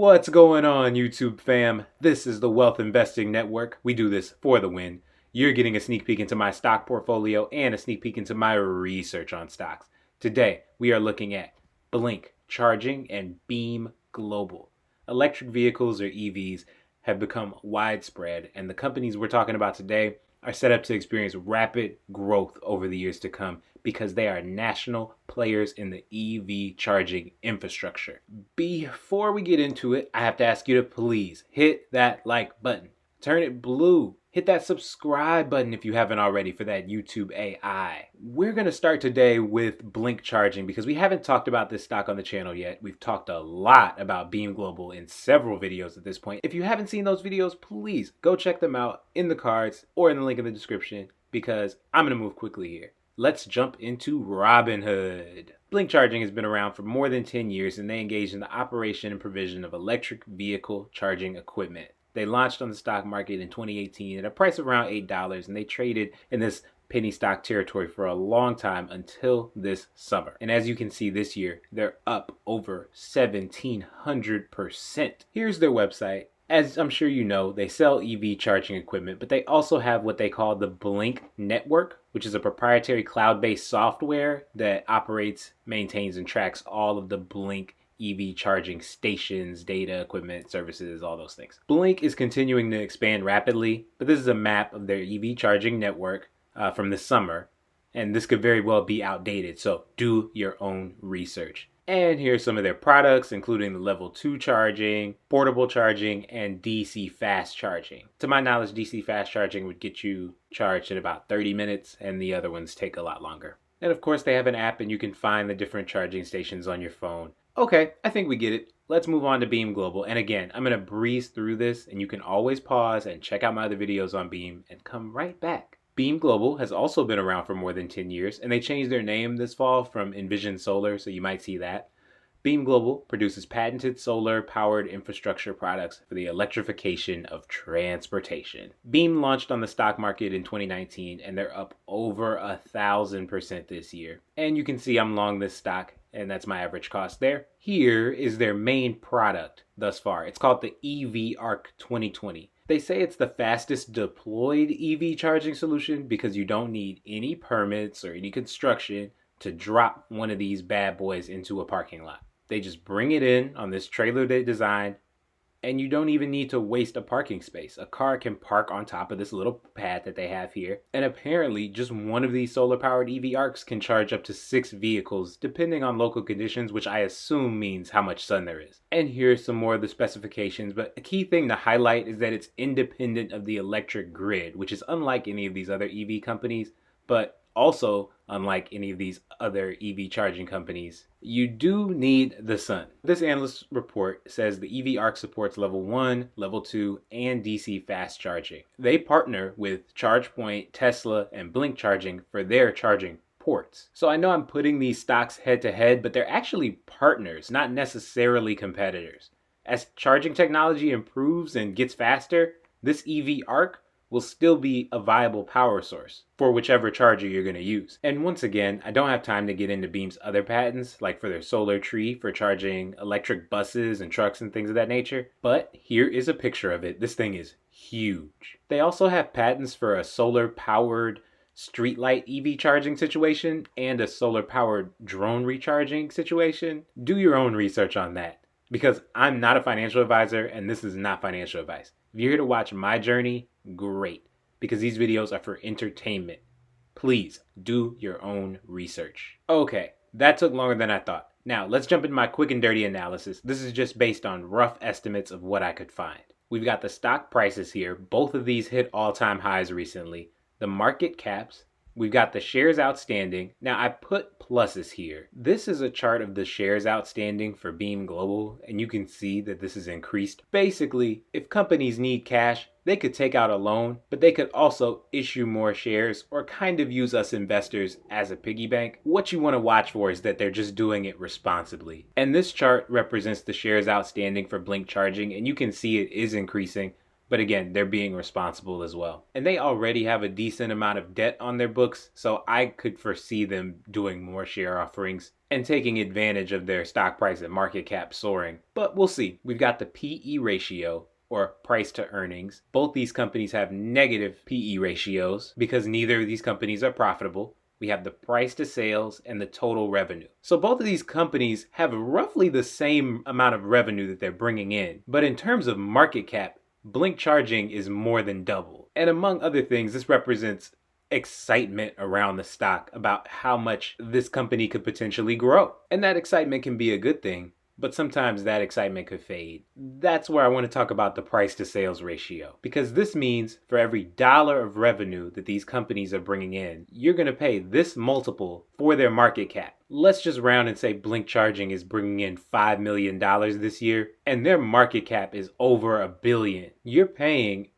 What's going on, YouTube fam? This is the Wealth Investing Network. We do this for the win. You're getting a sneak peek into my stock portfolio and a sneak peek into my research on stocks. Today, we are looking at BLNK Charging and BEEM Global. Electric vehicles, or EVs, have become widespread, and the companies we're talking about today are set up to experience rapid growth over the years to come because they are national players in the EV charging infrastructure. Before we get into it, I have to ask you to please hit that like button, turn it blue, hit that subscribe button if you haven't already for that YouTube AI. We're going to start today with BLNK Charging because we haven't talked about this stock on the channel yet. We've talked a lot about BEEM Global in several videos at this point. If you haven't seen those videos, please go check them out in the cards or in the link in the description because I'm going to move quickly here. Let's jump into Robinhood. BLNK Charging has been around for more than 10 years and they engage in the operation and provision of electric vehicle charging equipment. They launched on the stock market in 2018 at a price of around $8 and they traded in this penny stock territory for a long time until this summer. And as you can see this year, they're up over 1,700%. Here's their website. As I'm sure you know, they sell EV charging equipment, but they also have what they call the BLNK Network, which is a proprietary cloud-based software that operates, maintains, and tracks all of the BLNK EV charging stations, data, equipment, services, all those things. BLNK is continuing to expand rapidly, but this is a map of their EV charging network from this summer, and this could very well be outdated, so do your own research. And here's some of their products, including the level 2 charging, portable charging, and DC fast charging. To my knowledge, DC fast charging would get you charged in about 30 minutes, and the other ones take a lot longer. And of course, they have an app, and you can find the different charging stations on your phone. Okay, I think we get it. Let's move on to BEEM Global. And again, I'm going to breeze through this, and you can always pause and check out my other videos on BEEM and come right back. BEEM Global has also been around for more than 10 years, and they changed their name this fall from Envision Solar, so you might see that. BEEM Global produces patented solar-powered infrastructure products for the electrification of transportation. BEEM launched on the stock market in 2019, and they're up over 1,000% this year. And you can see I'm long this stock, and that's my average cost there. Here is their main product thus far. It's called the EV ARC 2020. They say it's the fastest deployed EV charging solution because you don't need any permits or any construction to drop one of these bad boys into a parking lot. They just bring it in on this trailer they designed, and you don't even need to waste a parking space. A car can park on top of this little pad that they have here. And apparently, just one of these solar-powered EV ARCs can charge up to 6 vehicles, depending on local conditions, which I assume means how much sun there is. And here's some more of the specifications, but a key thing to highlight is that it's independent of the electric grid, which is unlike any of these other EV companies, but also unlike any of these other EV charging companies. You do need the sun. This analyst report says the EV ARC supports level 1, level 2, and DC fast charging. They partner with ChargePoint, Tesla, and BLNK Charging for their charging ports. So I know I'm putting these stocks head to head, but they're actually partners, not necessarily competitors. As charging technology improves and gets faster, this EV ARC will still be a viable power source for whichever charger you're going to use. And once again, I don't have time to get into BEEM's other patents, like for their solar tree for charging electric buses and trucks and things of that nature, but here is a picture of it. This thing is huge. They also have patents for a solar-powered streetlight EV charging situation and a solar-powered drone recharging situation. Do your own research on that, because I'm not a financial advisor and this is not financial advice. If you're here to watch my journey, great, because these videos are for entertainment. Please do your own research. Okay, that took longer than I thought. Now, let's jump into my quick and dirty analysis. This is just based on rough estimates of what I could find. We've got the stock prices here. Both of these hit all-time highs recently. The market caps. We've got the shares outstanding. Now, I put pluses here. This is a chart of the shares outstanding for BEEM Global, and you can see that this has increased. Basically, if companies need cash, they could take out a loan, but they could also issue more shares or kind of use us investors as a piggy bank. What you want to watch for is that they're just doing it responsibly. And this chart represents the shares outstanding for BLNK Charging, and you can see it is increasing. But again, they're being responsible as well. And they already have a decent amount of debt on their books, so I could foresee them doing more share offerings. and taking advantage of their stock price and market cap soaring. But we'll see. We've got the PE ratio, or price to earnings. Both these companies have negative PE ratios because neither of these companies are profitable. We have the price to sales and the total revenue. So both of these companies have roughly the same amount of revenue that they're bringing in. But in terms of market cap, BLNK Charging is more than double. And among other things, this represents excitement around the stock about how much this company could potentially grow. And that excitement can be a good thing, but sometimes that excitement could fade. That's where I want to talk about the price to sales ratio, because this means for every dollar of revenue that these companies are bringing in, you're going to pay this multiple for their market cap. Let's just round and say BLNK Charging is bringing in $5 million this year, and their market cap is over $1 billion. You're paying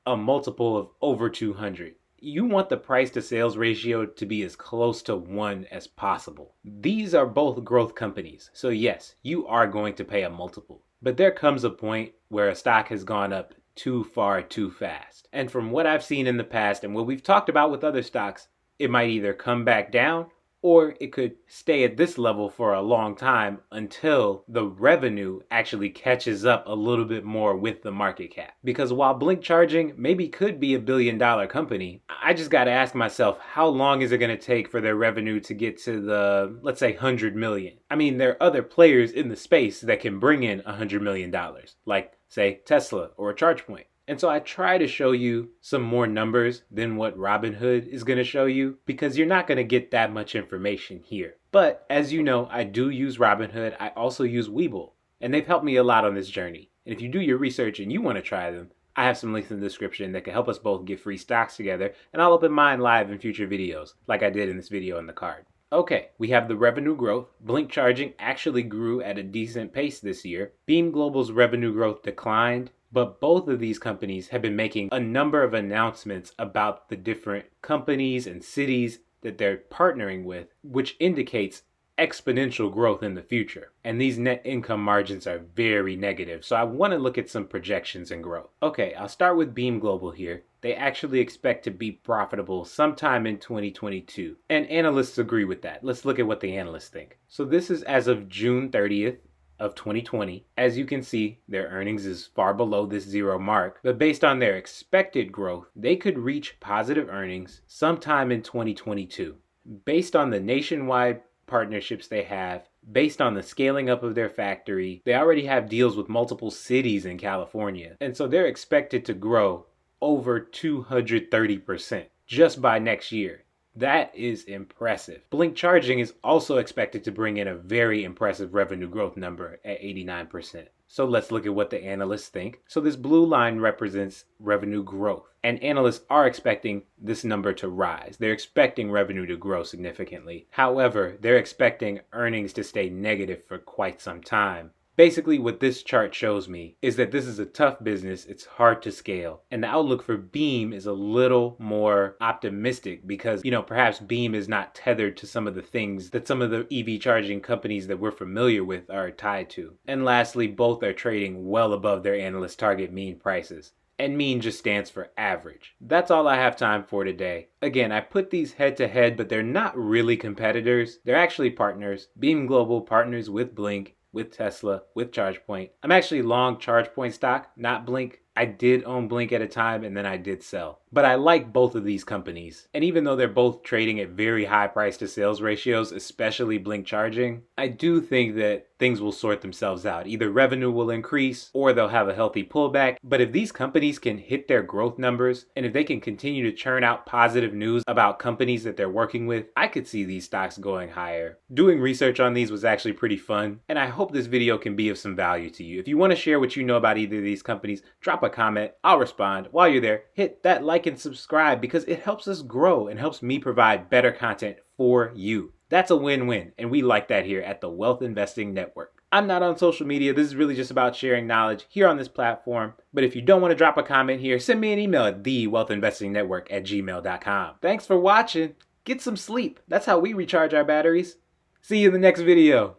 a multiple of over 200. You want the price to sales ratio to be as close to 1 as possible. These are both growth companies, so yes, you are going to pay a multiple. But there comes a point where a stock has gone up too far too fast. And from what I've seen in the past and what we've talked about with other stocks, it might either come back down or it could stay at this level for a long time until the revenue actually catches up a little bit more with the market cap. Because while BLNK Charging maybe could be $1 billion company, I just got to ask myself, how long is it going to take for their revenue to get to the, let's say, 100 million? I mean, there are other players in the space that can bring in $100 million, like, say, Tesla or ChargePoint. And so I try to show you some more numbers than what Robinhood is going to show you, because you're not going to get that much information here. But as you know, I do use Robinhood. I also use Webull, and they've helped me a lot on this journey. And if you do your research and you want to try them, I have some links in the description that can help us both get free stocks together, and I'll open mine live in future videos, like I did in this video in the card. Okay, we have the revenue growth. BLNK Charging actually grew at a decent pace this year. BEEM Global's revenue growth declined. But both of these companies have been making a number of announcements about the different companies and cities that they're partnering with, which indicates exponential growth in the future. And these net income margins are very negative. So I want to look at some projections and growth. Okay, I'll start with BEEM Global here. They actually expect to be profitable sometime in 2022. And analysts agree with that. Let's look at what the analysts think. So this is as of June 30th. Of 2020. As you can see, their earnings is far below this 0 mark, but based on their expected growth, they could reach positive earnings sometime in 2022. Based on the nationwide partnerships they have, based on the scaling up of their factory, they already have deals with multiple cities in California, and so they're expected to grow over 230% just by next year. That is impressive. BLNK Charging is also expected to bring in a very impressive revenue growth number at 89%. So let's look at what the analysts think. So this blue line represents revenue growth, and analysts are expecting this number to rise. They're expecting revenue to grow significantly. However, they're expecting earnings to stay negative for quite some time. Basically, what this chart shows me is that this is a tough business. It's hard to scale. And the outlook for BEEM is a little more optimistic because, perhaps BEEM is not tethered to some of the things that some of the EV charging companies that we're familiar with are tied to. And lastly, both are trading well above their analyst target mean prices. And mean just stands for average. That's all I have time for today. Again, I put these head to head, but they're not really competitors. They're actually partners. BEEM Global partners with BLNK, with Tesla, with ChargePoint. I'm actually long ChargePoint stock, not BLNK. I did own BLNK at a time and then I did sell. But I like both of these companies. And even though they're both trading at very high price to sales ratios, especially BLNK Charging, I do think that things will sort themselves out. Either revenue will increase or they'll have a healthy pullback. But if these companies can hit their growth numbers and if they can continue to churn out positive news about companies that they're working with, I could see these stocks going higher. Doing research on these was actually pretty fun, and I hope this video can be of some value to you. If you want to share what you know about either of these companies, drop a comment. I'll respond. While you're there, hit that like and subscribe because it helps us grow and helps me provide better content for you. That's a win-win, and we like that here at the Wealth Investing Network. I'm not on social media. This is really just about sharing knowledge here on this platform. But if you don't want to drop a comment here, send me an email at TheWealthInvestingNetwork@gmail.com. Thanks for watching. Get some sleep. That's how we recharge our batteries. See you in the next video.